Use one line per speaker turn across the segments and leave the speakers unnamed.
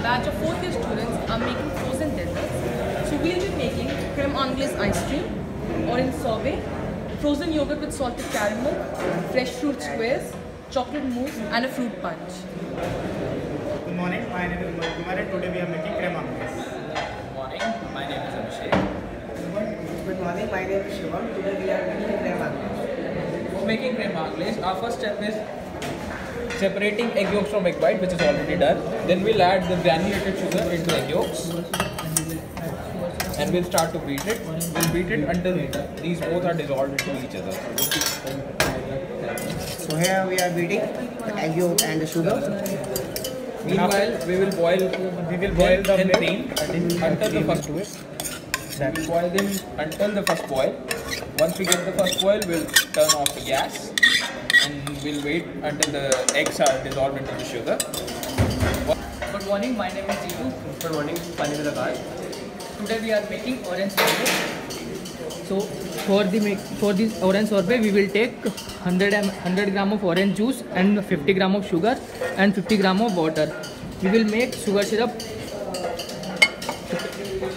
batch of 4th year students are making frozen desserts. So we'll be making creme anglaise ice cream, orange sorbet, frozen yogurt with salted caramel, fresh fruit squares, chocolate mousse and a fruit punch.
Good morning, my name is Kumar and today we are making creme anglaise.
Good morning, my name is Abhishek.
Good morning, my name is Shivam. Today we are making creme anglaise.
For making creme anglaise, our first step is separating egg yolks from egg white, which is already done. Then we'll add the granulated sugar into egg yolks. And we'll start to beat it. We'll beat it until these both are dissolved into each other.
So here we are beating the egg yolk and the sugar.
Meanwhile, we will boil the milk until the first twist. We'll boil them until the first boil. Once we get the first boil, we'll turn off the gas and we'll wait until the eggs are dissolved into the sugar.
Good morning, my name is Jeetu. Good morning, my name is Akash. Today we are making orange sorbet. So for this orange sorbet, we will take 100 gram of orange juice and 50 gram of sugar and 50 gram of water. We will make sugar syrup.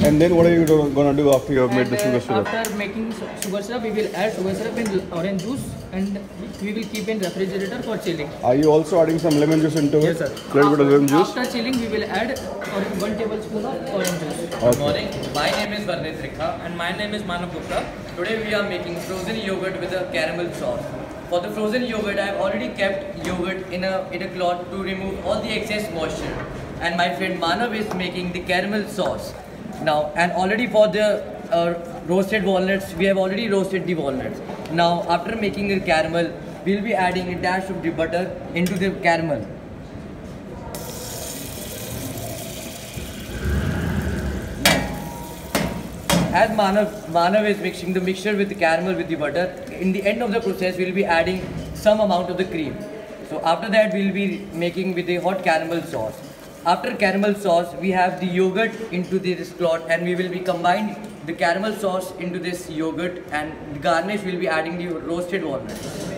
And then what are you going to do after you have made the sugar syrup?
After making sugar syrup, we will add sugar syrup in orange juice and we will keep in refrigerator for chilling.
Are you also adding some lemon juice into
Yes,
it?
sir.
Little bit of lemon juice?
After chilling, we will add 1 tablespoon of orange juice.
Good morning, my name is Varnit Rikha and my name is Manav Gupta. Today we are making frozen yogurt with a caramel sauce. For the frozen yogurt, I have already kept yogurt in a cloth to remove all the excess moisture. And my friend Manav is making the caramel sauce. Now, and already for the roasted walnuts, we have already roasted the walnuts. Now, after making the caramel, we will be adding a dash of the butter into the caramel. As Manav is mixing the mixture with the caramel with the butter, in the end of the process, we will be adding some amount of the cream. So after that, we will be making with the hot caramel sauce. After caramel sauce, we have the yogurt into this cloth and we will be combining the caramel sauce into this yogurt and the garnish will be adding the roasted walnuts.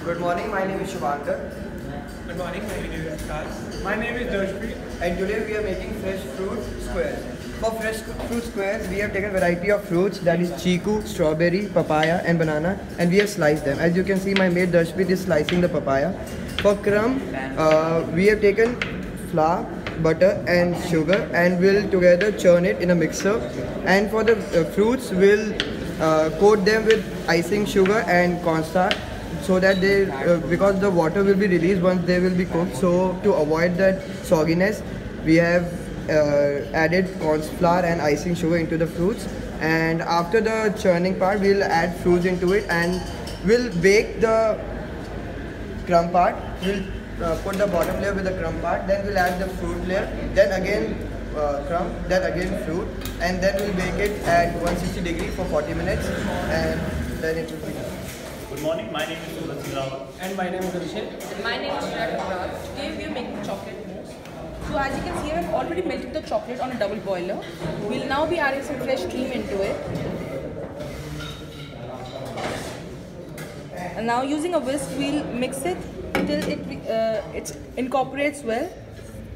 Good morning, my name is Shubhankar.
Good morning, my name is Akash. My name is Darshpreet.
And today we are making fresh fruit squares. For fresh fruit squares, we have taken a variety of fruits, that is chiku, strawberry, papaya and banana, and we have sliced them. As you can see, my mate Darshpreet is slicing the papaya. For crumb, we have taken flour, butter and sugar and we'll together churn it in a mixer. And for the fruits, we'll coat them with icing sugar and cornstarch so that they, because the water will be released once they will be cooked. So to avoid that sogginess, we have added corn flour and icing sugar into the fruits. And after the churning part, we'll add fruits into it and we'll bake the crumb part. We'll put the bottom layer with the crumb part, then we'll add the fruit layer, then again crumb, then again fruit, and then we'll bake it at 160 degrees for 40 minutes and then it will be done.
Good morning, my name is Suraj Rawat.
And my name is Abhishek.
And my name is Shreya Kapoor. Today we are making chocolate mousse. So as you can see, I've already melted the chocolate on a double boiler. We'll now be adding some fresh cream into it. And now using a whisk, we'll mix it till it incorporates well.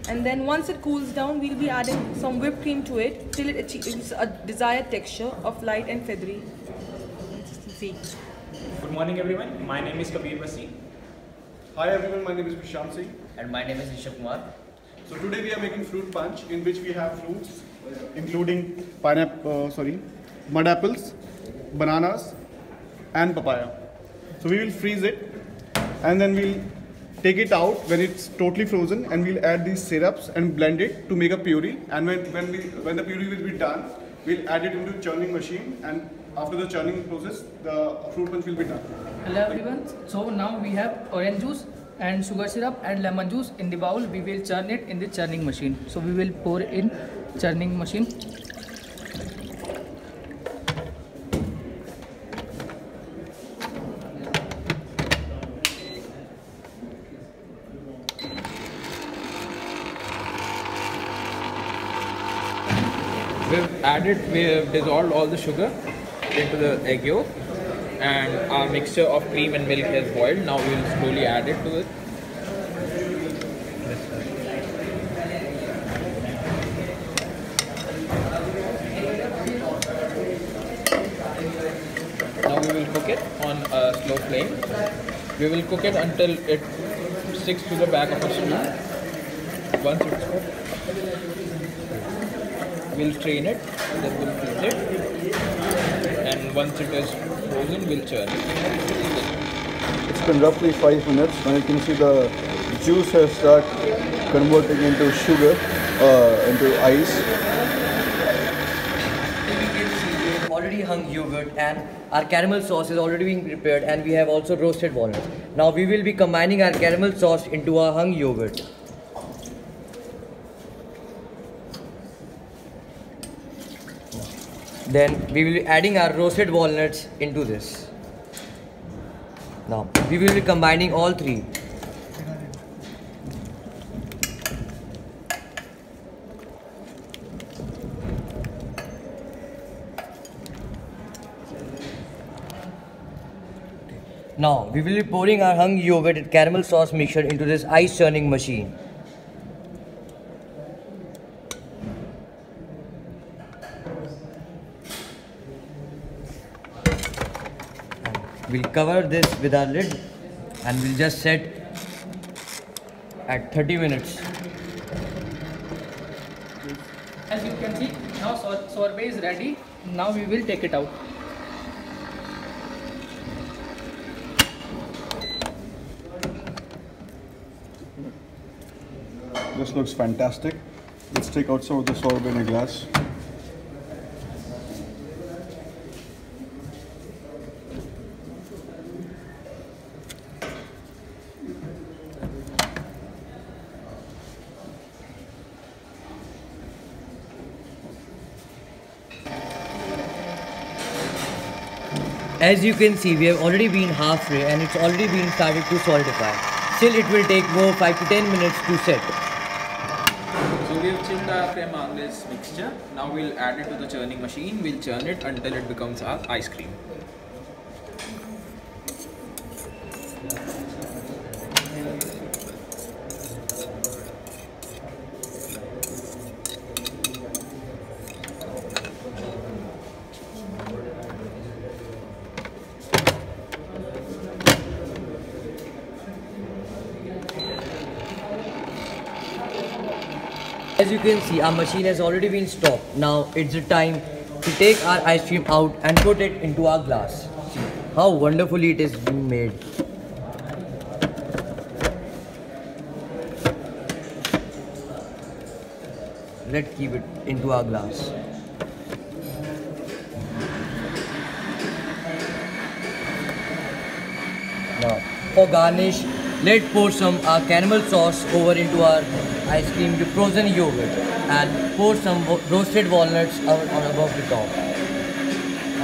And then once it cools down, we'll be adding some whipped cream to it till it achieves a desired texture of light and feathery consistency.
Good morning everyone, my name is Kabir Basi.
Hi everyone, my name is Prashant Singh.
And my name is Ishak Kumar.
So today we are making fruit punch in which we have fruits including mud apples, bananas and papaya. So we will freeze it and then we'll take it out when it's totally frozen and we'll add these syrups and blend it to make a puree. And when the puree will be done, we'll add it into churning machine and after the churning process, the fruit punch will be done.
Hello everyone. So now we have orange juice and sugar syrup and lemon juice in the bowl. We will churn it in the churning machine. So we will pour in churning machine.
We've dissolved all the sugar into the egg yolk and our mixture of cream and milk has boiled. Now we will slowly add it to it. cook it on a slow flame. We will cook it until it sticks to the back of a spoon. Once it's cooked, we'll strain it, then we'll freeze it, and once it is frozen, we'll churn it.
It's been roughly 5 minutes, and you can see the juice has started converting into sugar, into ice.
We can see we have already hung yogurt and our caramel sauce is already being prepared, and we have also roasted walnuts. Now we will be combining our caramel sauce into our hung yogurt. Then we will be adding our roasted walnuts into this. Now we will be combining all three. Now we will be pouring our hung yogurt and caramel sauce mixture into this ice churning machine. We'll cover this with our lid and we'll just set at 30 minutes.
As you can see, now sorbet is ready. Now we will take it out.
This looks fantastic. Let's take out some of the sorbet in a glass.
As you can see, we have already been halfway and it's already been started to solidify. Still it will take more 5 to 10 minutes to set.
So we have chilled our creme anglaise mixture. Now we'll add it to the churning machine. We'll churn it until it becomes our ice cream.
As you can see, our machine has already been stopped. Now it's the time to take our ice cream out and put it into our glass. See how wonderfully it is being made. Let's keep it into our glass. Now, for garnish, let's pour some caramel sauce over into our ice cream with frozen yogurt and pour some roasted walnuts on above the top.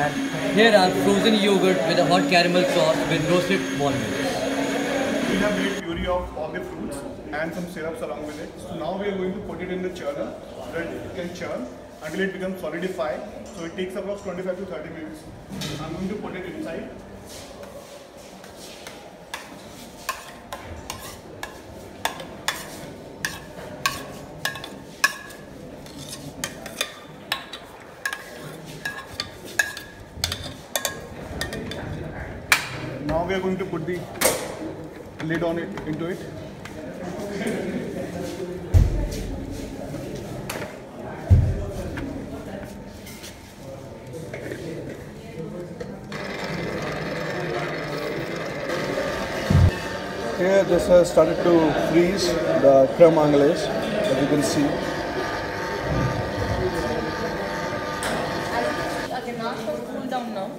And here are frozen yogurt with a hot caramel sauce with roasted walnuts.
We have made puree of all the fruits and some syrups along with it. So now we are going to put it in the churner so that it can churn until it becomes solidified. So it takes about 25 to 30 minutes. I'm going to put it inside. Now we are going to put the lid on it into it. Here this has started to freeze, the creme anglaise, as you can see.
Our ganache has cooled down now.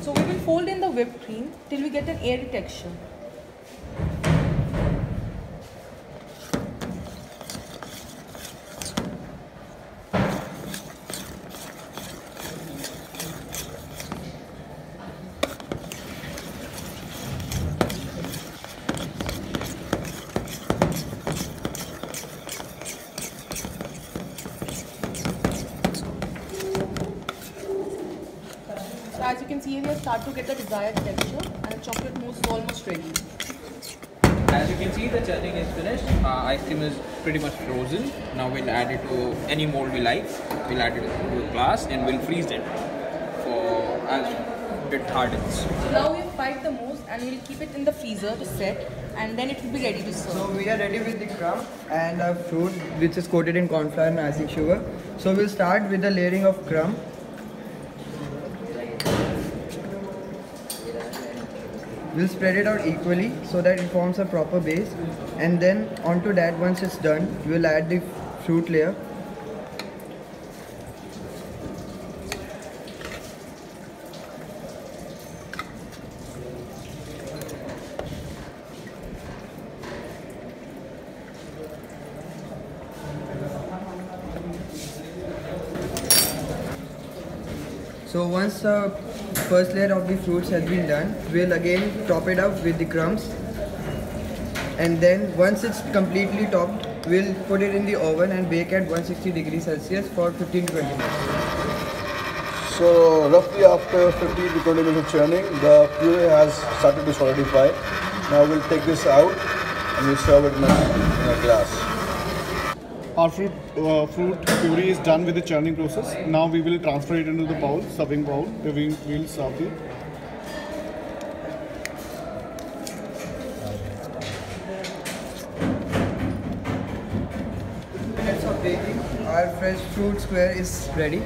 So we will fold in the whipped cream till we get an airy texture. So as you can see, we have started to get the desired texture and the chocolate mousse is almost ready.
As you can see, the churning is finished. Ice cream is pretty much frozen. Now we'll add it to any mold we like. We'll add it to a glass and we'll freeze it for as it hardens.
Now we've fried the mousse and we'll keep it in the freezer to set, and then it will be ready to serve.
So we are ready with the crumb and our fruit which is coated in corn flour and icing sugar. So we'll start with the layering of crumb. We'll spread it out equally so that it forms a proper base, and then onto that, once it's done, we'll add the fruit layer. So once the first layer of the fruits has been done, we'll again top it up with the crumbs, and then once it's completely topped, we'll put it in the oven and bake at 160 degrees Celsius for 15 to 20 minutes.
So roughly after 15 to 20 minutes of churning, the puree has started to solidify. Now we'll take this out and we'll serve it in a glass. Our fruit puree is done with the churning process. Now we will transfer it into the bowl, serving bowl. We will serve it.
Minutes of baking, our fresh fruit square is ready.